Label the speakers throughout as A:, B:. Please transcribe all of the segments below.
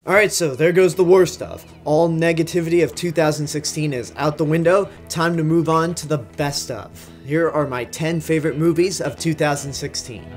A: Alright, so there goes the worst stuff. All negativity of 2016 is out the window. Time to move on to the best of. Here are my 10 favorite movies of 2016.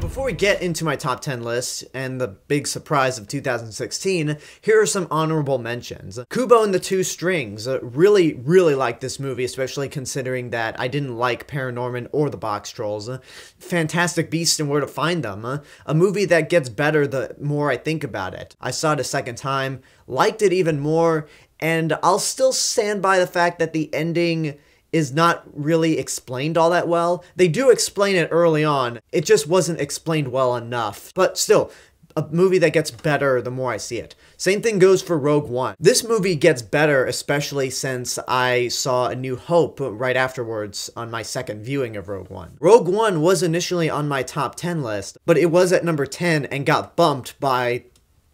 A: Before we get into my top 10 list and the big surprise of 2016, here are some honorable mentions. Kubo and the Two Strings. Really like this movie, especially considering that I didn't like Paranorman or the Box Trolls. Fantastic Beasts and Where to Find Them. A movie that gets better the more I think about it. I saw it a second time, liked it even more, and I'll still stand by the fact that the ending is not really explained all that well. They do explain it early on, it just wasn't explained well enough. But still, a movie that gets better the more I see it. Same thing goes for Rogue One. This movie gets better, especially since I saw A New Hope right afterwards on my second viewing of Rogue One. Rogue One was initially on my top 10 list, but it was at number 10 and got bumped by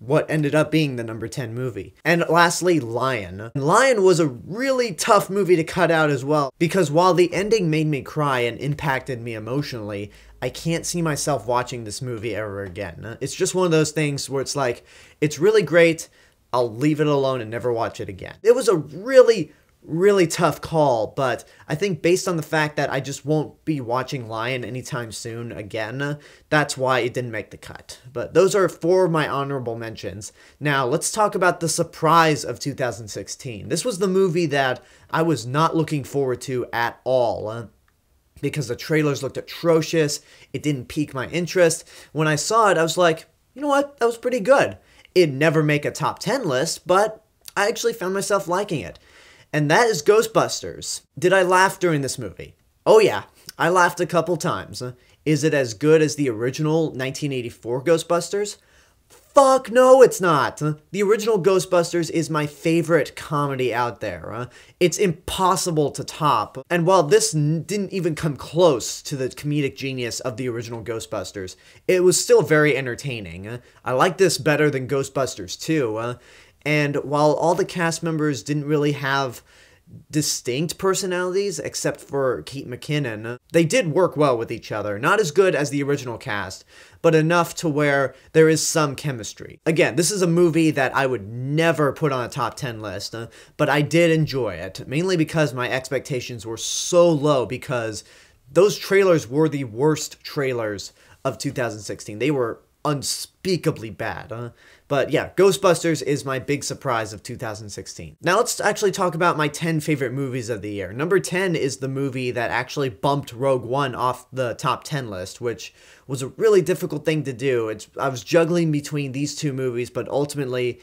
A: what ended up being the number 10 movie. And lastly, Lion. Lion was a really tough movie to cut out as well, because while the ending made me cry and impacted me emotionally, I can't see myself watching this movie ever again. It's just one of those things where it's like, it's really great, I'll leave it alone and never watch it again. It was a really tough call, but I think based on the fact that I just won't be watching Lion anytime soon again, that's why it didn't make the cut. But those are 4 of my honorable mentions. Now, let's talk about the surprise of 2016. This was the movie that I was not looking forward to at all, because the trailers looked atrocious, it didn't pique my interest. When I saw it, I was like, you know what, that was pretty good. It'd never make a top 10 list, but I actually found myself liking it. And that is Ghostbusters. Did I laugh during this movie? Oh yeah, I laughed a couple times. Is it as good as the original 1984 Ghostbusters? Fuck no, it's not. The original Ghostbusters is my favorite comedy out there. It's impossible to top. And while this didn't even come close to the comedic genius of the original Ghostbusters, it was still very entertaining. I like this better than Ghostbusters 2. And while all the cast members didn't really have distinct personalities, except for Kate McKinnon, they did work well with each other. Not as good as the original cast, but enough to where there is some chemistry. Again, this is a movie that I would never put on a top 10 list, but I did enjoy it, mainly because my expectations were so low, because those trailers were the worst trailers of 2016. They were unspeakably bad. But yeah, Ghostbusters is my big surprise of 2016. Now let's actually talk about my 10 favorite movies of the year. Number 10 is the movie that actually bumped Rogue One off the top 10 list, which was a really difficult thing to do. I was juggling between these two movies, but ultimately,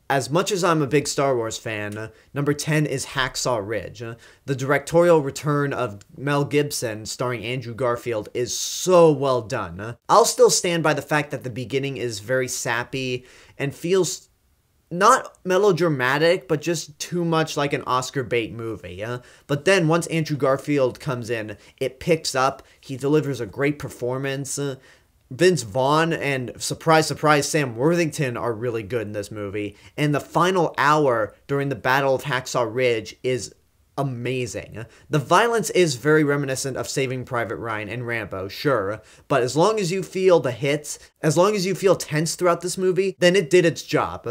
A: as much as I'm a big Star Wars fan, number 10 is Hacksaw Ridge. The directorial return of Mel Gibson starring Andrew Garfield is so well done. I'll still stand by the fact that the beginning is very sappy and feels not melodramatic, but just too much like an Oscar bait movie. But then once Andrew Garfield comes in, it picks up. He delivers a great performance. Vince Vaughn and, surprise, surprise, Sam Worthington are really good in this movie. And the final hour during the Battle of Hacksaw Ridge is amazing. The violence is very reminiscent of Saving Private Ryan and Rambo, sure, but as long as you feel the hits, as long as you feel tense throughout this movie, then it did its job.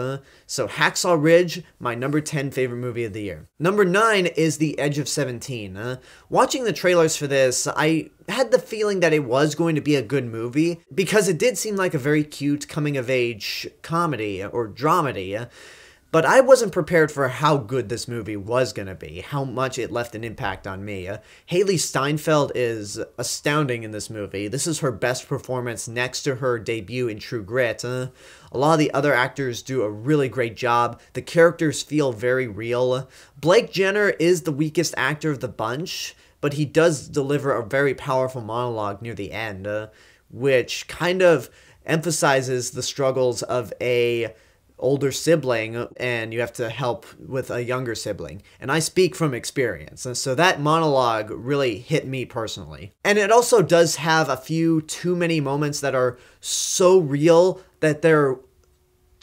A: So Hacksaw Ridge, my number 10 favorite movie of the year. Number 9 is The Edge of 17. Watching the trailers for this, I had the feeling that it was going to be a good movie, because it did seem like a very cute coming-of-age comedy or dramedy. But I wasn't prepared for how good this movie was going to be, how much it left an impact on me. Haley Steinfeld is astounding in this movie. This is her best performance next to her debut in True Grit. A lot of the other actors do a really great job. The characters feel very real. Blake Jenner is the weakest actor of the bunch, but he does deliver a very powerful monologue near the end, which kind of emphasizes the struggles of a older sibling, and you have to help with a younger sibling. And I speak from experience, and so that monologue really hit me personally. And it also does have a few too many moments that are so real that they're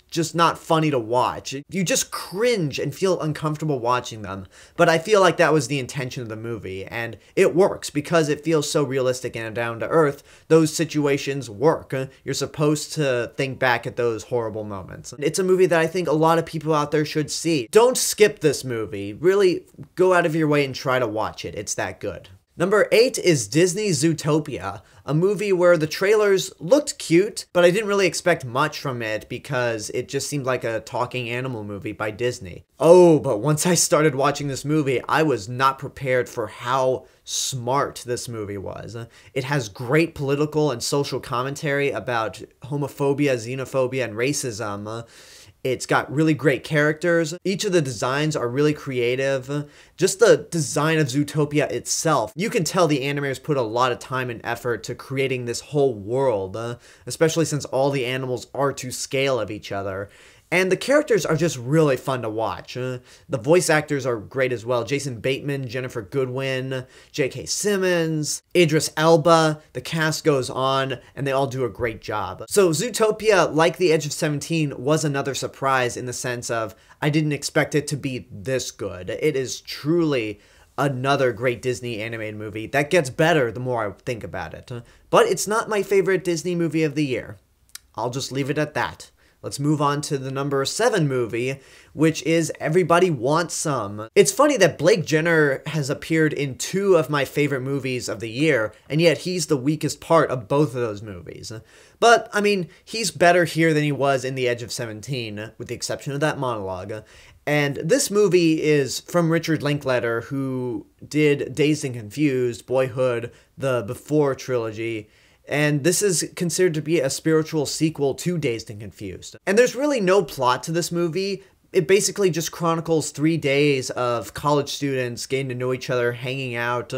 A: just not funny to watch. You just cringe and feel uncomfortable watching them. But I feel like that was the intention of the movie, and it works because it feels so realistic and down to earth. Those situations work. You're supposed to think back at those horrible moments. It's a movie that I think a lot of people out there should see. Don't skip this movie. Really go out of your way and try to watch it. It's that good. Number 8 is Disney's Zootopia, a movie where the trailers looked cute, but I didn't really expect much from it because it just seemed like a talking animal movie by Disney. Oh, but once I started watching this movie, I was not prepared for how smart this movie was. It has great political and social commentary about homophobia, xenophobia, and racism. It's got really great characters. Each of the designs are really creative. Just the design of Zootopia itself, you can tell the animators put a lot of time and effort to creating this whole world, especially since all the animals are to scale of each other. And the characters are just really fun to watch. The voice actors are great as well. Jason Bateman, Jennifer Goodwin, J.K. Simmons, Idris Elba. The cast goes on, and they all do a great job. So Zootopia, like The Edge of 17, was another surprise in the sense of I didn't expect it to be this good. It is truly another great Disney animated movie that gets better the more I think about it. But it's not my favorite Disney movie of the year. I'll just leave it at that. Let's move on to the number 7 movie, which is Everybody Wants Some. It's funny that Blake Jenner has appeared in 2 of my favorite movies of the year, and yet he's the weakest part of both of those movies. But, I mean, he's better here than he was in The Edge of 17, with the exception of that monologue. And this movie is from Richard Linklater, who did Dazed and Confused, Boyhood, the Before trilogy, and this is considered to be a spiritual sequel to Dazed and Confused. And there's really no plot to this movie. It basically just chronicles 3 days of college students getting to know each other, hanging out,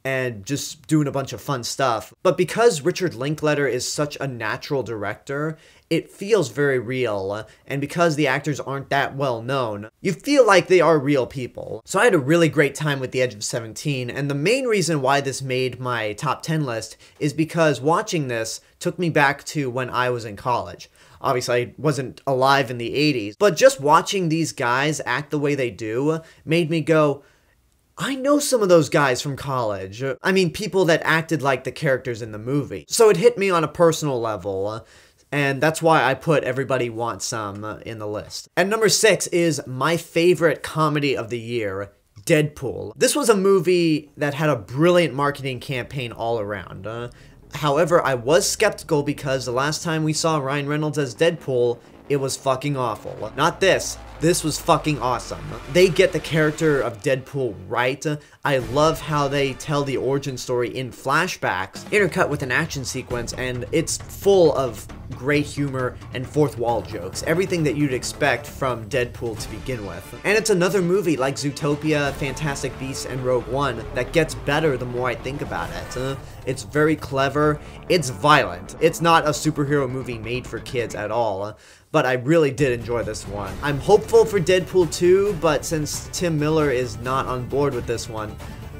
A: and just doing a bunch of fun stuff. But because Richard Linklater is such a natural director, it feels very real, and because the actors aren't that well known, you feel like they are real people. So I had a really great time with The Edge of 17, and the main reason why this made my top 10 list is because watching this took me back to when I was in college. Obviously, I wasn't alive in the 80s, but just watching these guys act the way they do made me go, I know some of those guys from college. I mean, people that acted like the characters in the movie. So it hit me on a personal level, and that's why I put Everybody Wants Some in the list. And number 6 is my favorite comedy of the year, Deadpool. This was a movie that had a brilliant marketing campaign all around. However, I was skeptical because the last time we saw Ryan Reynolds as Deadpool, it was fucking awful. Not this. This was fucking awesome. They get the character of Deadpool right. I love how they tell the origin story in flashbacks, intercut with an action sequence, and it's full of great humor and fourth wall jokes. Everything that you'd expect from Deadpool to begin with. And it's another movie like Zootopia, Fantastic Beasts, and Rogue One that gets better the more I think about it. It's very clever. It's violent. It's not a superhero movie made for kids at all. But I really did enjoy this one. I'm hopeful for Deadpool 2, but since Tim Miller is not on board with this one,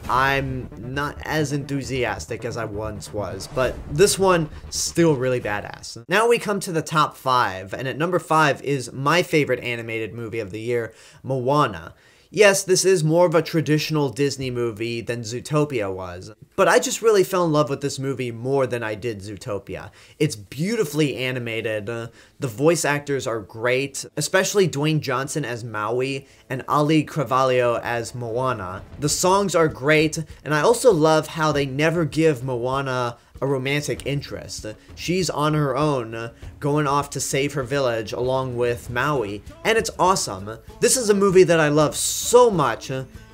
A: I'm not as enthusiastic as I once was, but this one, still really badass. Now we come to the top 5, and at number 5 is my favorite animated movie of the year, Moana. Yes, this is more of a traditional Disney movie than Zootopia was, but I just really fell in love with this movie more than I did Zootopia. It's beautifully animated, the voice actors are great, especially Dwayne Johnson as Maui and Ali Carvalho as Moana. The songs are great, and I also love how they never give Moana a romantic interest. She's on her own, going off to save her village along with Maui, and it's awesome. This is a movie that I love so much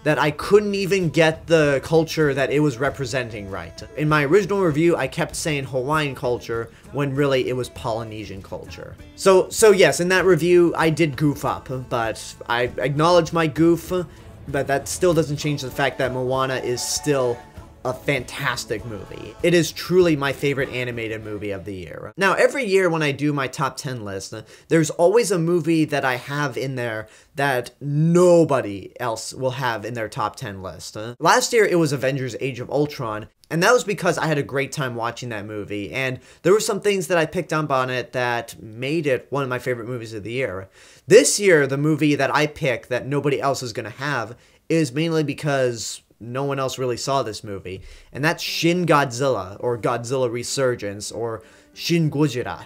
A: that I couldn't even get the culture that it was representing right. In my original review, I kept saying Hawaiian culture when really it was Polynesian culture. So yes, in that review, I did goof up, but I acknowledge my goof, but that still doesn't change the fact that Moana is still a fantastic movie. It is truly my favorite animated movie of the year. Now, every year when I do my top 10 list, there's always a movie that I have in there that nobody else will have in their top 10 list. Last year, it was Avengers Age of Ultron, and that was because I had a great time watching that movie, and there were some things that I picked up on it that made it one of my favorite movies of the year. This year, the movie that I pick that nobody else is going to have is mainly because no one else really saw this movie, and that's Shin Godzilla, or Godzilla Resurgence, or Shin Godzilla.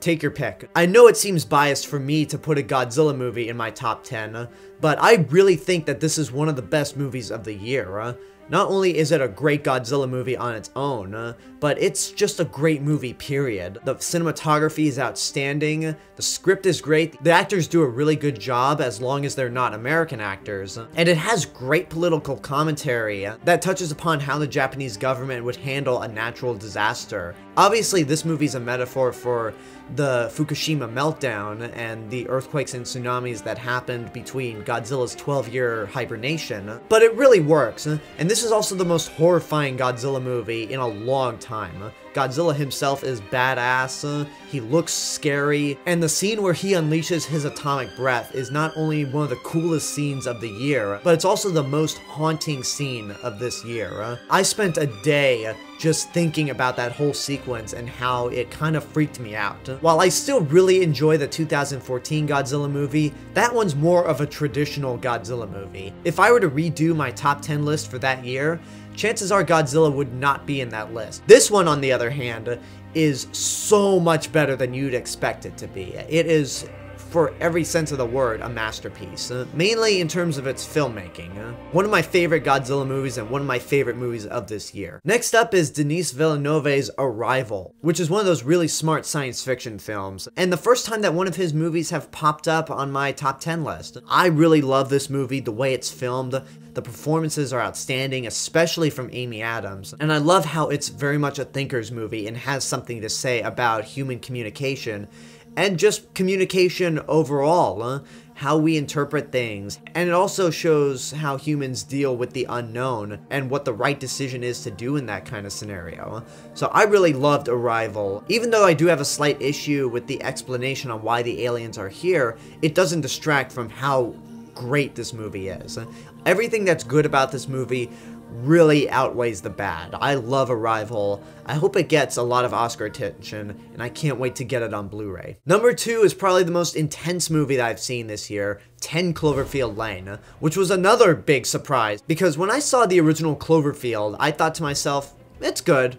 A: Take your pick. I know it seems biased for me to put a Godzilla movie in my top 10, but I really think that this is one of the best movies of the year. Not only is it a great Godzilla movie on its own, but it's just a great movie, period. The cinematography is outstanding, the script is great, the actors do a really good job as long as they're not American actors, and it has great political commentary that touches upon how the Japanese government would handle a natural disaster. Obviously, this movie's a metaphor for the Fukushima meltdown and the earthquakes and tsunamis that happened between Godzilla's 12-year hibernation, but it really works, and this is also the most horrifying Godzilla movie in a long time. Godzilla himself is badass, he looks scary, and the scene where he unleashes his atomic breath is not only one of the coolest scenes of the year, but it's also the most haunting scene of this year. I spent a day just thinking about that whole sequence and how it kind of freaked me out. While I still really enjoy the 2014 Godzilla movie, that one's more of a traditional Godzilla movie. If I were to redo my top 10 list for that year, chances are Godzilla would not be in that list. This one, on the other hand, is so much better than you'd expect it to be. It is, for every sense of the word, a masterpiece, mainly in terms of its filmmaking. One of my favorite Godzilla movies and one of my favorite movies of this year. Next up is Denis Villeneuve's Arrival, which is one of those really smart science fiction films, and the first time that one of his movies have popped up on my top 10 list. I really love this movie, the way it's filmed. The performances are outstanding, especially from Amy Adams, and I love how it's very much a thinker's movie and has something to say about human communication and just communication overall, how we interpret things, and it also shows how humans deal with the unknown and what the right decision is to do in that kind of scenario. So I really loved Arrival. Even though I do have a slight issue with the explanation on why the aliens are here, it doesn't distract from how great this movie is. Everything that's good about this movie really outweighs the bad. I love Arrival. I hope it gets a lot of Oscar attention, and I can't wait to get it on Blu-ray. Number 2 is probably the most intense movie that I've seen this year, 10 Cloverfield Lane, which was another big surprise, because when I saw the original Cloverfield, I thought to myself, it's good.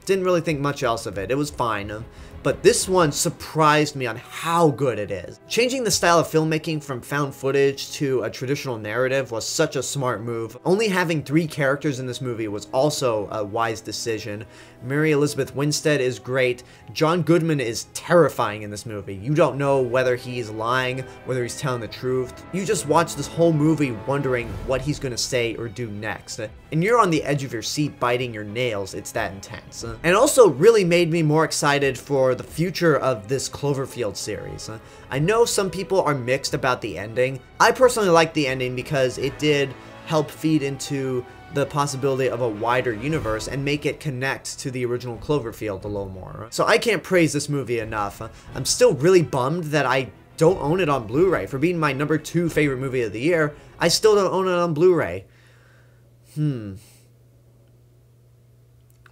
A: Didn't really think much else of it. It was fine. But this one surprised me on how good it is. Changing the style of filmmaking from found footage to a traditional narrative was such a smart move. Only having 3 characters in this movie was also a wise decision. Mary Elizabeth Winstead is great. John Goodman is terrifying in this movie. You don't know whether he's lying, whether he's telling the truth. You just watch this whole movie wondering what he's gonna say or do next. And you're on the edge of your seat biting your nails, it's that intense. And it also really made me more excited for the future of this Cloverfield series. I know some people are mixed about the ending. I personally like the ending because it did help feed into the possibility of a wider universe and make it connect to the original Cloverfield a little more. So I can't praise this movie enough. I'm still really bummed that I don't own it on Blu-ray. For being my number 2 favorite movie of the year, I still don't own it on Blu-ray.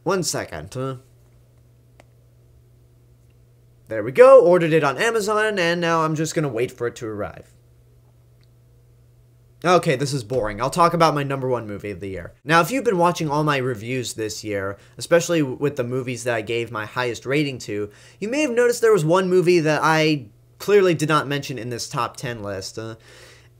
A: One second. There we go, ordered it on Amazon, and now I'm just gonna wait for it to arrive. Okay, this is boring. I'll talk about my number 1 movie of the year. Now, if you've been watching all my reviews this year, especially with the movies that I gave my highest rating to, you may have noticed there was one movie that I clearly did not mention in this top 10 list,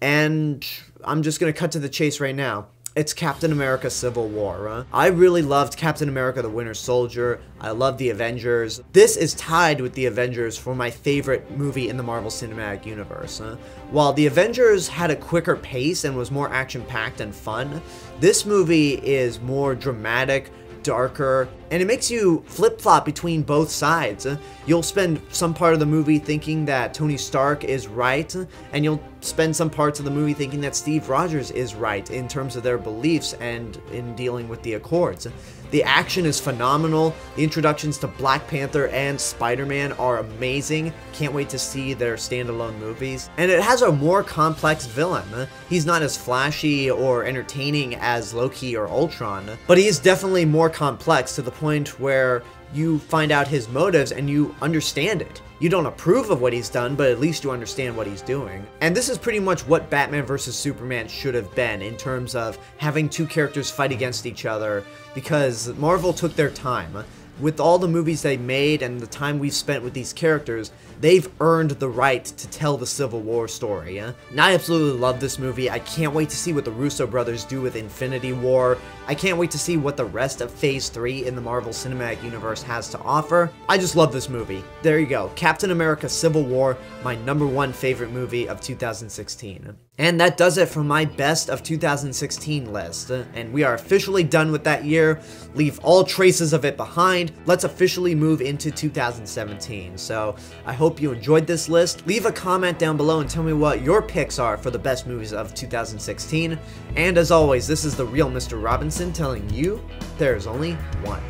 A: and I'm just gonna cut to the chase right now. It's Captain America Civil War. I really loved Captain America the Winter Soldier. I love the Avengers. This is tied with the Avengers for my favorite movie in the Marvel Cinematic Universe. While the Avengers had a quicker pace and was more action-packed and fun, this movie is more dramatic, darker, And it makes you flip-flop between both sides. You'll spend some part of the movie thinking that Tony Stark is right, and you'll spend some parts of the movie thinking that Steve Rogers is right in terms of their beliefs and in dealing with the Accords. The action is phenomenal. The introductions to Black Panther and Spider-Man are amazing. Can't wait to see their standalone movies. And it has a more complex villain. He's not as flashy or entertaining as Loki or Ultron, but he is definitely more complex to the point where you find out his motives and you understand it. You don't approve of what he's done, but at least you understand what he's doing. And this is pretty much what Batman vs. Superman should have been in terms of having two characters fight against each other, because Marvel took their time. With all the movies they made and the time we've spent with these characters, they've earned the right to tell the Civil War story. And I absolutely love this movie. I can't wait to see what the Russo brothers do with Infinity War. I can't wait to see what the rest of Phase 3 in the Marvel Cinematic Universe has to offer. I just love this movie. There you go. Captain America Civil War, my #1 favorite movie of 2016. And that does it for my best of 2016 list. And we are officially done with that year. Leave all traces of it behind. Let's officially move into 2017. So I hope you enjoyed this list. Leave a comment down below and tell me what your picks are for the best movies of 2016. And as always, this is the real Mr. Robinson telling you there's only one.